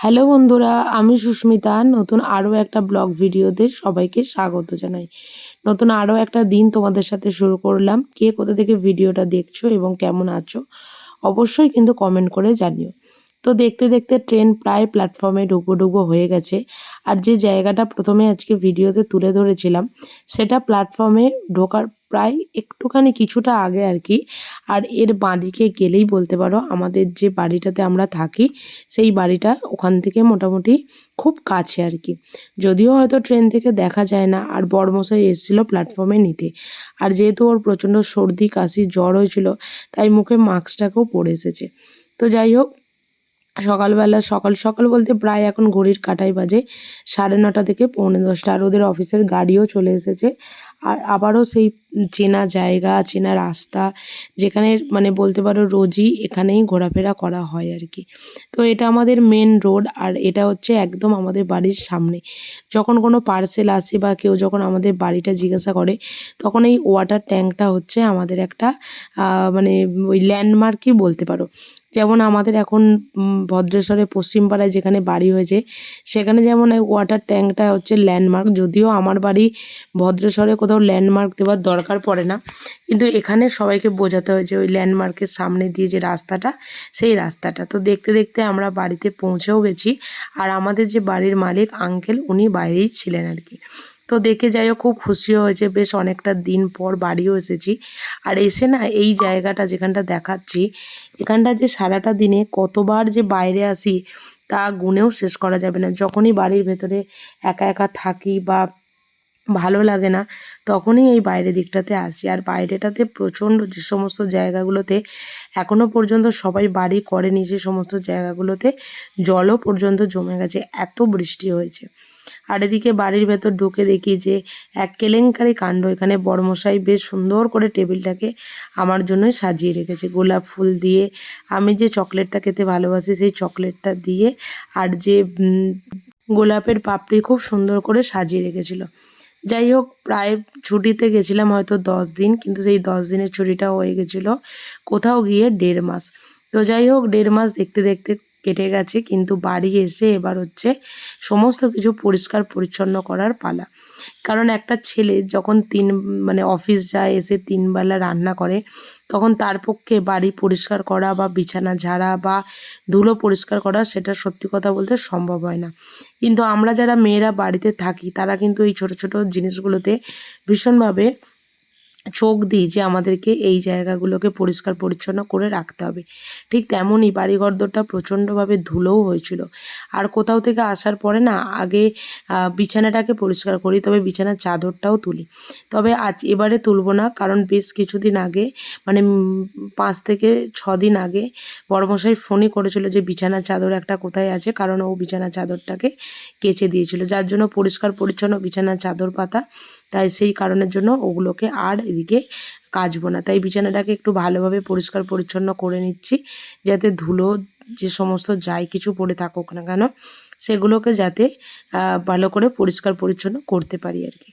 Hello বন্ধুরা, আমি সুস্মিতা। নতুন আরও একটা ব্লগ ভিডিওতে সবাইকে স্বাগত জানাই। নতুন আরও একটা দিন তোমাদের সাথে শুরু করলাম। কে কোথা থেকে ভিডিওটা দেখছো এবং কেমন আছো অবশ্যই কিন্তু কমেন্ট করে জানিও। তো দেখতে দেখতে ট্রেন প্রায় প্ল্যাটফর্মে ডুবো হয়ে গেছে। আর যে জায়গাটা প্রথমে আজকে ভিডিওতে তুলে ধরেছিলাম সেটা প্ল্যাটফর্মে ঢোকার প্রায় একটুখানি কিছুটা আগে আর কি। আর এর বাঁদিকে গেলেই বলতে পারো আমাদের যে বাড়িটাতে আমরা থাকি সেই বাড়িটা ওখান থেকে মোটামুটি খুব কাছে আর কি। যদিও হয়তো ট্রেন থেকে দেখা যায় না। আর বড়মশাই এসেছিলো প্ল্যাটফর্মে নিতে। আর যেহেতু ওর প্রচণ্ড সর্দি কাশি জ্বর হয়েছিল তাই মুখে মাস্কটাকেও পরে এসেছে। তো যাই হোক, সকালবেলা সকাল সকাল বলতে প্রায় এখন ঘড়ির কাঁটায় বাজে 9:30 থেকে 9:45। আর ওদের অফিসের গাড়িও চলে এসেছে। আর আবারও সেই চেনা জায়গা, চেনা রাস্তা, যেখানে মানে বলতে পারো রোজই এখানেই ঘোরাফেরা করা হয় আর কি। তো এটা আমাদের মেন রোড। আর এটা হচ্ছে একদম আমাদের বাড়ির সামনে। যখন কোনো পার্সেল আসে বা কেউ যখন আমাদের বাড়িটা জিজ্ঞাসা করে তখন এই ওয়াটার ট্যাঙ্কটা হচ্ছে আমাদের একটা মানে ওই ল্যান্ডমার্কই বলতে পারো। যেমন আমাদের এখন ভদ্রেশ্বরে পশ্চিমপাড়ায় যেখানে বাড়ি হয়েছে সেখানে যেমন এই ওয়াটার ট্যাঙ্কটা হচ্ছে ল্যান্ডমার্ক। যদিও আমার বাড়ি ভদ্রেশ্বরে কোথাও ল্যান্ডমার্ক দেওয়ার দরকার পড়ে না, কিন্তু এখানে সবাইকে বোঝাতে হয়েছে ওই ল্যান্ডমার্কের সামনে দিয়ে যে রাস্তাটা, সেই রাস্তাটা। তো দেখতে দেখতে আমরা বাড়িতে পৌঁছেও গেছি। আর আমাদের যে বাড়ির মালিক আঙ্কেল উনি বাইরেই ছিলেন আর কি। তো দেখে যাই হোক খুব খুশিও হয়েছে, বেশ অনেকটা দিন পর বাড়িও এসেছি। আর এসে না এই জায়গাটা যেখানটা দেখাচ্ছি এখানটা যে সারাটা দিনে কতবার যে বাইরে আসি তা গুনেও শেষ করা যাবে না। যখনই বাড়ির ভেতরে একা একা থাকি বা ভালো লাগে না তখনই এই বাইরের দিকটাতে আসি। আর বাইরেটাতে প্রচণ্ড যে সমস্ত জায়গাগুলোতে এখনও পর্যন্ত সবাই বাড়ি করেনি সে সমস্ত জায়গাগুলোতে জলও পর্যন্ত জমে গেছে, এত বৃষ্টি হয়েছে। আর এদিকে বাড়ির ভেতর ঢুকে দেখি যে এক কেলেঙ্কারি কাণ্ড। এখানে বড়মশাই বেশ সুন্দর করে টেবিলটাকে আমার জন্যই সাজিয়ে রেখেছে গোলাপ ফুল দিয়ে। আমি যে চকলেটটা খেতে ভালোবাসি সেই চকলেটটা দিয়ে আর যে গোলাপের পাপড়ি খুব সুন্দর করে সাজিয়ে রেখেছিল। যাই হোক, প্রায় ছুটিতে গেছিলাম হয়তো 10 দিন, কিন্তু সেই 10 দিনের ছুটিটা হয়ে গেছিলো কোথাও গিয়ে 1.5 মাস। তো যাই হোক 1.5 মাস দেখতে দেখতে কেটে গেছে, কিন্তু বাড়ি এসে এবার হচ্ছে সমস্ত কিছু পরিষ্কার পরিচ্ছন্ন করার পালা। কারণ একটা ছেলে যখন মানে অফিস যায়, এসে 3 বেলা রান্না করে, তখন তার পক্ষে বাড়ি পরিষ্কার করা বা বিছানা ঝাড়া বা ধুলো পরিষ্কার করা সেটা সত্যি কথা বলতে সম্ভব হয় না। কিন্তু আমরা যারা মেয়েরা বাড়িতে থাকি তারা কিন্তু এই ছোট ছোট জিনিসগুলোতে ভীষণভাবে চোখ দিই যে আমাদেরকে এই জায়গাগুলোকে পরিষ্কার পরিচ্ছন্ন করে রাখতে হবে। ঠিক তেমনই বাড়িঘরদোরটা প্রচণ্ডভাবে ধুলোও হয়েছিল। আর কোথাও থেকে আসার পরে না আগে বিছানাটাকে পরিষ্কার করি, তবে বিছানার চাদরটাও তুলি। তবে এবারে তুলব না, কারণ বেশ কিছুদিন আগে মানে 5 থেকে 6 দিন আগে বড়মশাই ফোনই করেছিল যে বিছানার চাদর একটা কোথায় আছে, কারণ ও বিছানার চাদরটাকে কেচে দিয়েছিল, যার জন্য পরিষ্কার পরিচ্ছন্ন বিছানার চাদর পাতা। তাই সেই কারণের জন্য ওগুলোকে আর এদিকে কাচবো না। তাই বিছানাটাকে একটু ভালোভাবে পরিষ্কার পরিচ্ছন্ন করে নিচ্ছি, যাতে ধুলো যে সমস্ত যাই কিছু পড়ে থাকুক না কেন সেগুলোকে যাতে ভালো করে পরিষ্কার পরিচ্ছন্ন করতে পারি আর কি।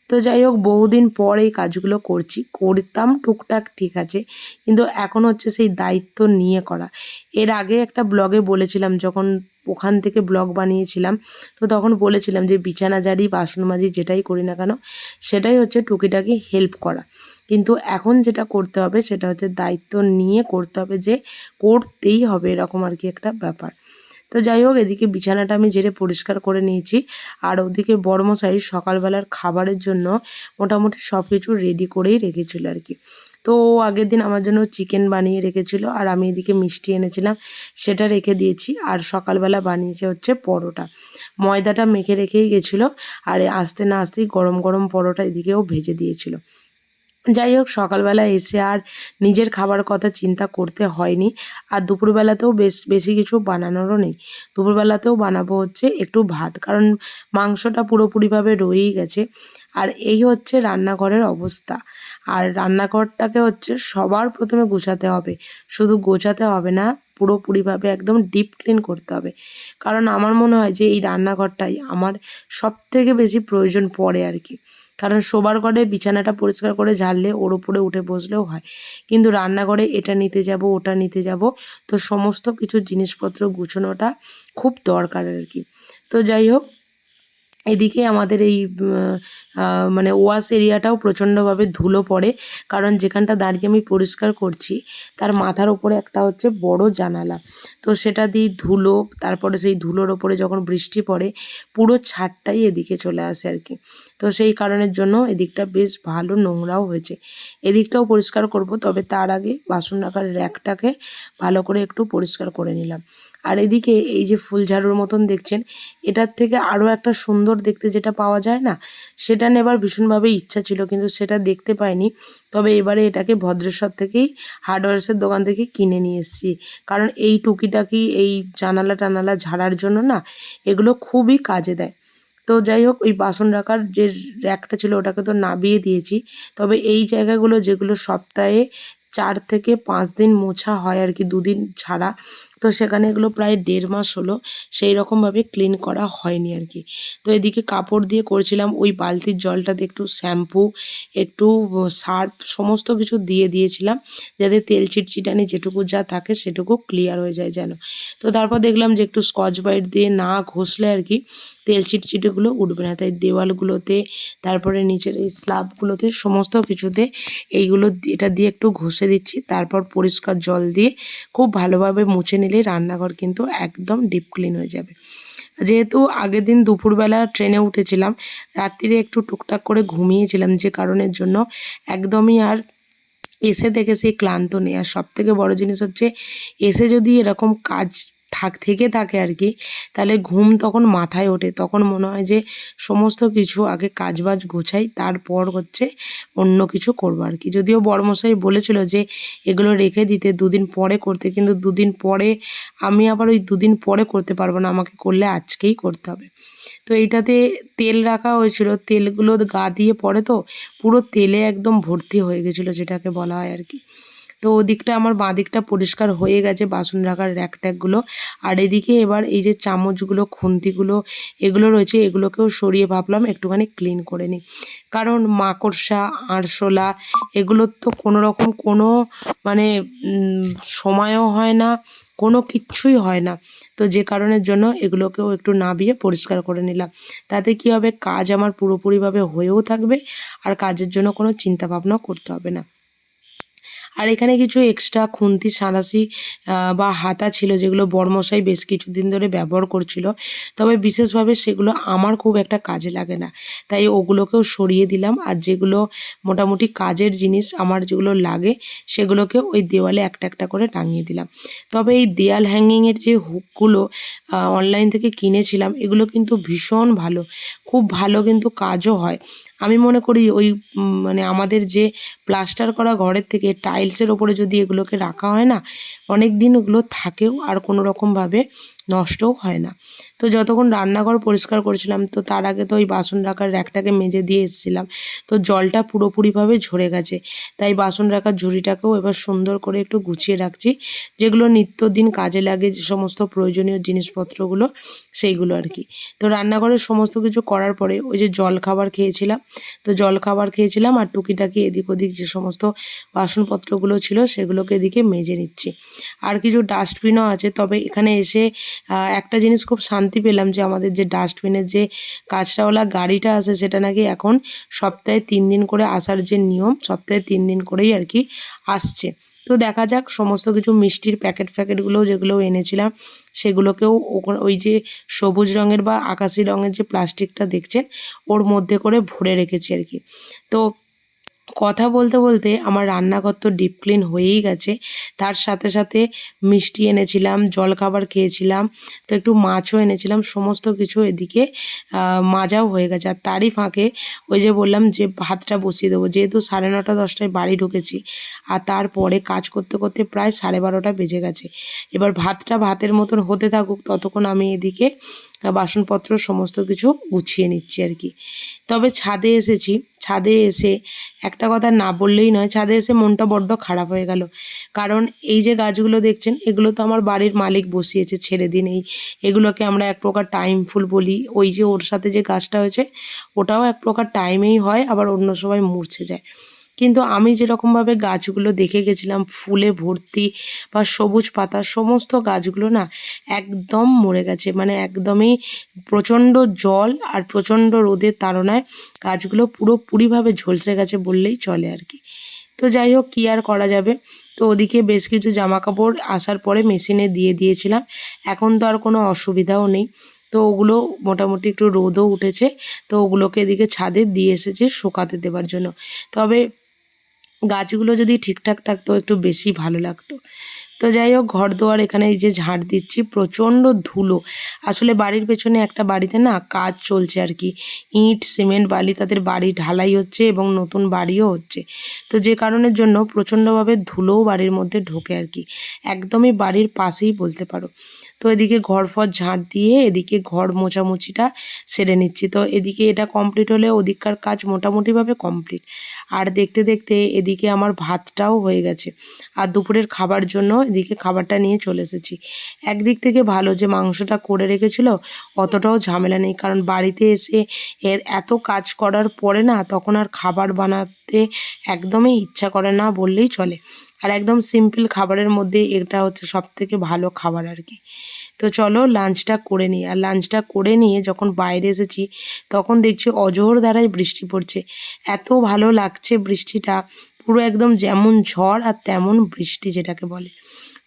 তো যাই হোক, বহুদিন পর এই কাজগুলো করতাম টুকটাক ঠিক আছে, কিন্তু এখন হচ্ছে সেই দায়িত্ব নিয়ে করা। এর আগে একটা ব্লগে বলেছিলাম, যখন ওখান থেকে ব্লগ বানিয়েছিলাম, তো তখন বলেছিলাম যে বিছানা ঝাড়ি বাসন মাজি যেটাই করি না কেন সেটাই হচ্ছে টুকিটাকি হেল্প করা। কিন্তু এখন যেটা করতে হবে সেটা হচ্ছে দায়িত্ব নিয়ে করতে হবে, যে করতেই হবে এরকম আর কি একটা ব্যাপার। তো যাই হোক, এদিকে বিছানাটা আমি ঝেড়ে পরিষ্কার করে নিয়েছি। আর ওদিকে বড়মশাই সকালবেলার খাবারের জন্য মোটামুটি সব কিছু রেডি করেই রেখেছিল আর কি। তো ও আগের দিন আমার জন্য চিকেন বানিয়ে রেখেছিল, আর আমি এদিকে মিষ্টি এনেছিলাম সেটা রেখে দিয়েছি। আর সকালবেলা বানিয়েছে হচ্ছে পরোটা, ময়দাটা মেখে রেখেই গেছিলো। আর আসতে না আসতেই গরম গরম পরোটা এদিকেও ভেজে দিয়েছিল। যাই হোক, সকালবেলা এসে আর নিজের খাবার কথা চিন্তা করতে হয়নি। আর দুপুরবেলাতেও বেশি কিছু বানানোরও নেই। দুপুরবেলাতেও বানাবো হচ্ছে একটু ভাত, কারণ মাংসটা পুরোপুরিভাবে রয়েই গেছে। আর এই হচ্ছে রান্নাঘরের অবস্থা। আর রান্নাঘরটাকে হচ্ছে সবার প্রথমে গুছাতে হবে, শুধু গোছাতে হবে না, পুরোপুরিভাবে একদম ডিপ ক্লিন করতে হবে। কারণ আমার মনে হয় যে এই রান্নাঘরটাই আমার সবথেকে বেশি প্রয়োজন পড়ে আর কি। কারণ শোবার ঘরে বিছানাটা পরিষ্কার করে ঝাড়লে ওর উপরে উঠে বসলেও হয়, কিন্তু রান্নাঘরে এটা নিতে যাব ওটা নিতে যাব, তো সমস্ত কিছু জিনিসপত্র গুছানোটা খুব দরকার আর কি। তো যাই হোক, এদিকে আমাদের এই মানে ওয়াশ এরিয়াটাও প্রচণ্ডভাবে ধুলো পড়ে, কারণ যেখানটা দাঁড়িয়ে আমি পরিষ্কার করছি তার মাথার ওপরে একটা হচ্ছে বড় জানালা, তো সেটা দিয়ে ধুলো, তারপরে সেই ধুলোর ওপরে যখন বৃষ্টি পড়ে পুরো ছাদটাই এদিকে চলে আসে আর কি। তো সেই কারণের জন্য এদিকটা বেশ ভালো নোংরাও হয়েছে, এদিকটাও পরিষ্কার করব, তবে তার আগে বাসন রাখার র্যাকটাকে ভালো করে একটু পরিষ্কার করে নিলাম। আর এদিকে এই যে ফুল ঝাড়ুর মতন দেখছেন, এটার থেকে আরও একটা সুন্দর দেখতে যেটা পাওয়া যায় না, সেটা নেবার ভীষণভাবে ইচ্ছা ছিল, কিন্তু সেটা দেখতে পাইনি। তবে এবারে এটাকে ভদ্রেশ্বর থেকেই হার্ডওয়্যার্সের দোকান থেকে কিনে নিয়ে এসেছি, কারণ এই টুকিটাকি এই জানালা টানালা ঝাড়ার জন্য না এগুলো খুবই কাজে দেয়। তো যাই হোক, ওই বাসন রাখার যে র্যাকটা ছিল ওটাকে তো নামিয়ে দিয়েছি, তবে এই জায়গাগুলো যেগুলো সপ্তাহে 4 থেকে 5 দিন মোছা হয় আর কি, 2 দিন ছাড়া, তো সেখানে এগুলো প্রায় 1.5 মাস হলো সেই রকমভাবে ক্লিন করা হয়নি আর কি। তো এদিকে কাপড় দিয়ে করেছিলাম, ওই বালতির জলটাতে একটু শ্যাম্পু, একটু সার্ফ সমস্ত কিছু দিয়ে দিয়েছিলাম, যাতে তেল চিটচিটানি যেটুকু যা থাকে সেটুকু ক্লিয়ার হয়ে যায় যেন। তো তারপর দেখলাম যে একটু স্কচ ব্রাইট দিয়ে না ঘষলে আর কি তেল চিটচিটেগুলো উঠবে না, তাই দেওয়ালগুলোতে, তারপরে নিচের এই স্ল্যাবগুলোতে, সমস্ত কিছুতে এইগুলো এটা দিয়ে একটু ঘষে দিচ্ছি, তারপর পরিষ্কার জল দিয়ে খুব ভালোভাবে মুছে নিলেই রান্নাঘর কিন্তু একদম ডিপ ক্লিন হয়ে যাবে। যেহেতু আগের দিন দুপুরবেলা ট্রেনে উঠেছিলাম, রাত্রিরে একটু টুকটাক করে ঘুমিয়েছিলাম, যে কারণের জন্য একদমই আর এসে থেকে সেই ক্লান্ত নেই। আর সবথেকে বড় জিনিস হচ্ছে, এসে যদি এরকম কাজ থেকে থাকে আর কি, তাহলে ঘুম তখন মাথায় ওঠে, তখন মনে হয় যে সমস্ত কিছু আগে কাজবাজ গোছাই, তারপর হচ্ছে অন্য কিছু করবো আর কি। যদিও বড়মশাই বলেছিল যে এগুলো রেখে দিতে 2 দিন পরে করতে, কিন্তু 2 দিন পরে আমি আবার ওই 2 দিন পরে করতে পারবো না, আমাকে করলে আজকেই করতে হবে। তো এইটাতে তেল রাখা হয়েছিল, তেলগুলো গা দিয়ে পড়ে তো পুরো তেলে একদম ভর্তি হয়ে গেছিলো, যেটাকে বলা হয় আর কি। তো ওদিকটা আমার বাঁ দিকটা পরিষ্কার হয়ে গেছে, বাসন রাখার র্যাক ট্যাকগুলো। আর এদিকে এবার এই যে চামচগুলো, খুন্তিগুলো এগুলো রয়েছে, এগুলোকেও সরিয়ে ভাবলাম একটুখানি ক্লিন করে নিই, কারণ মাকড়সা, আরশোলা এগুলোর তো কোনো রকম কোনো মানে সময়ও হয় না, কোনো কিচ্ছুই হয় না। তো যে কারণের জন্য এগুলোকেও একটু নাবিয়ে পরিষ্কার করে নিলাম, তাতে কি হবে, কাজ আমার পুরোপুরিভাবে হয়েও থাকবে, আর কাজের জন্য কোনো চিন্তা ভাবনাও করতে হবে না। আর এখানে কিছু এক্সট্রা খুন্তি সাঁড়াশি বা হাতা ছিল, যেগুলো বড়মশাই বেশ কিছুদিন ধরে ব্যবহার করছিল, তবে বিশেষভাবে সেগুলো আমার খুব একটা কাজে লাগে না, তাই ওগুলোকেও সরিয়ে দিলাম। আর যেগুলো মোটামুটি কাজের জিনিস আমার যেগুলো লাগে, সেগুলোকে ওই দেওয়ালে একটা একটা করে টাঙিয়ে দিলাম। তবে এই দেয়াল হ্যাঙ্গিংয়ের যে হুকগুলো অনলাইন থেকে কিনেছিলাম, এগুলো কিন্তু ভীষণ ভালো, খুব ভালো কিন্তু কাজও হয়। আমি মনে করি ওই মানে আমাদের যে প্লাস্টার করা ঘরের থেকে টাইলসের ওপরে যদি এগুলোকে রাখা হয় না, অনেক দিন ওগুলো থাকেও, আর কোনো রকমভাবে নষ্টও হয় না। তো যতক্ষণ রান্নাঘর পরিষ্কার করছিলাম, তো তার আগে তো ওই বাসন রাখার র্যাকটাকে মেজে দিয়ে এসেছিলাম, তো জলটা পুরোপুরিভাবে ঝরে গেছে, তাই বাসন রাখার ঝুড়িটাকেও এবার সুন্দর করে একটু গুছিয়ে রাখছি, যেগুলো নিত্যদিন কাজে লাগে, যে সমস্ত প্রয়োজনীয় জিনিসপত্রগুলো সেইগুলো আর কি। তো রান্নাঘরের সমস্ত কিছু করার পরে ওই যে জলখাবার খেয়েছিলাম, তো জলখাবার খেয়েছিলাম, আর টুকিটাকি এদিক ওদিক যে সমস্ত বাসনপত্রগুলো ছিল সেগুলোকে এদিকে মেজে নিচ্ছি। আর কিছু ডাস্টবিনও আছে, তবে এখানে এসে একটা জিনিস খুব শান্তি পেলাম, যে আমাদের যে ডাস্টবিনের যে কাঁচরাওয়ালা গাড়িটা আছে, সেটা নাকি এখন সপ্তাহে 3 দিন করে আসার যে নিয়ম, সপ্তাহে 3 দিন করেই আর কি আসছে। তো দেখা যাক, সমস্ত কিছু মিষ্টির প্যাকেটগুলোও যেগুলো এনেছিলাম, সেগুলোকেও ওই যে সবুজ রঙের বা আকাশি রঙের যে প্লাস্টিকটা দেখছেন, ওর মধ্যে করে ভরে রেখেছি আর কি। তো কথা বলতে বলতে আমার রান্নাঘর তো ডিপ ক্লিন হয়েই গেছে, তার সাথে সাথে মিষ্টি এনেছিলাম, জলখাবার খেয়েছিলাম, তো একটু মাছও এনেছিলাম, সমস্ত কিছু এদিকে মাজাও হয়ে গেছে। আর তারই ফাঁকে ওই যে বললাম যে ভাতটা বসিয়ে দেবো, যেহেতু 9:30 10টায় বাড়ি ঢুকেছি, আর তারপরে কাজ করতে করতে প্রায় 12:30 বেজে গেছে। এবার ভাতটা ভাতের মতন হতে থাকুক, ততক্ষণ আমি এদিকে বাসনপত্র সমস্ত কিছু গুছিয়ে নিচ্ছি আর কি। তবে ছাদে এসেছি, ছাদে এসে একটা কথা না বললেই নয়, ছাদে এসে মনটা বড্ড খারাপ হয়ে গেল। কারণ এই যে গাছগুলো দেখছেন, এগুলো তো আমার বাড়ির মালিক বসিয়েছে, ছেড়ে দিন। এগুলোকে আমরা এক প্রকার টাইম ফুল বলি। ওই যে ওর সাথে যে গাছটা হয়েছে, ওটাও এক প্রকার টাইমেই হয়, আবার অন্য সময় মূর্ছে যায়। কিন্তু আমি যেরকমভাবে গাছগুলো দেখে গেছিলাম ফুলে ভর্তি বা সবুজ পাতা, সমস্ত গাছগুলো না একদম মরে গেছে। মানে একদমই প্রচণ্ড জল আর প্রচণ্ড রোদের তাড়নায় গাছগুলো পুরোপুরিভাবে ঝলসে গেছে বললেই চলে আর কি। তো যাই হোক, কী আর করা যাবে। তো ওদিকে বেশ কিছু জামাকাপড় আসার পরে মেশিনে দিয়ে দিয়েছিলাম। এখন তো আর কোনো অসুবিধাও নেই। তো ওগুলো মোটামুটি একটু রোদও উঠেছে, তো ওগুলোকে এদিকে ছাদে দিয়ে এসেছি শুকাতে দেবার জন্য। তবে গাছগুলো যদি ঠিকঠাক থাকতো একটু বেশি ভালো লাগতো। তো যাই হোক, ঘরদোর এখানে এই যে ঝাড় দিচ্ছি, প্রচণ্ড ধুলো। আসলে বাড়ির পেছনে একটা বাড়িতে না কাজ চলছে আর কি, ইট সিমেন্ট বালি তাদের বাড়ি ঢালাই হচ্ছে এবং নতুন বাড়িও হচ্ছে। তো যে কারণের জন্য প্রচণ্ডভাবে ধুলোও বাড়ির মধ্যে ঢোকে আর কি, একদমই বাড়ির পাশেই বলতে পারো। তো এদিকে ঘর ফর ঝাড় দিয়ে এদিকে ঘর মোছামুছিটা সেরে নিচ্ছি। তো এদিকে এটা কমপ্লিট হলে ওদিককার কাজ মোটামুটিভাবে কমপ্লিট। আর দেখতে দেখতে এদিকে আমার ভাতটাও হয়ে গেছে, আর দুপুরের খাবার জন্য এদিকে খাবারটা নিয়ে চলে এসেছি। একদিক থেকে ভালো যে মাংসটা করে রেখেছিল, অতটাও ঝামেলা নেই। কারণ বাড়িতে এসে এর এত কাজ করার পরে না তখন আর খাবার বানাতে একদমই ইচ্ছা করে না বললেই চলে। আর একদম সিম্পল খাবারের মধ্যে এটা হচ্ছে সবথেকে ভালো খাবার আর কি। তো চলো লাঞ্চটা করে নিই। আর লাঞ্চটা করে নিয়ে যখন বাইরে এসেছি, তখন দেখছি অজোর ধারায় বৃষ্টি পড়ছে। এত ভালো লাগছে বৃষ্টিটা, পুরো একদম যেমন ঝড় আর তেমন বৃষ্টি যেটাকে বলে।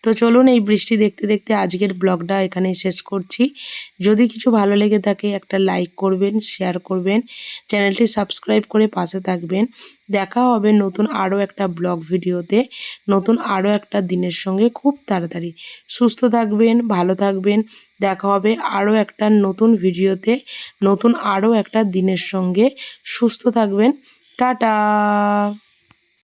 তো চলুন এই বৃষ্টি দেখতে দেখতে আজকের ব্লগটা এখানেই শেষ করছি। যদি কিছু ভালো লেগে থাকে একটা লাইক করবেন, শেয়ার করবেন, চ্যানেলটি সাবস্ক্রাইব করে পাশে থাকবেন। দেখা হবে নতুন আরও একটা ব্লগ ভিডিওতে, নতুন আরও একটা দিনের সঙ্গে খুব তাড়াতাড়ি। সুস্থ থাকবেন, ভালো থাকবেন। দেখা হবে আরও একটা নতুন ভিডিওতে, নতুন আরও একটা দিনের সঙ্গে। সুস্থ থাকবেন। টাটা।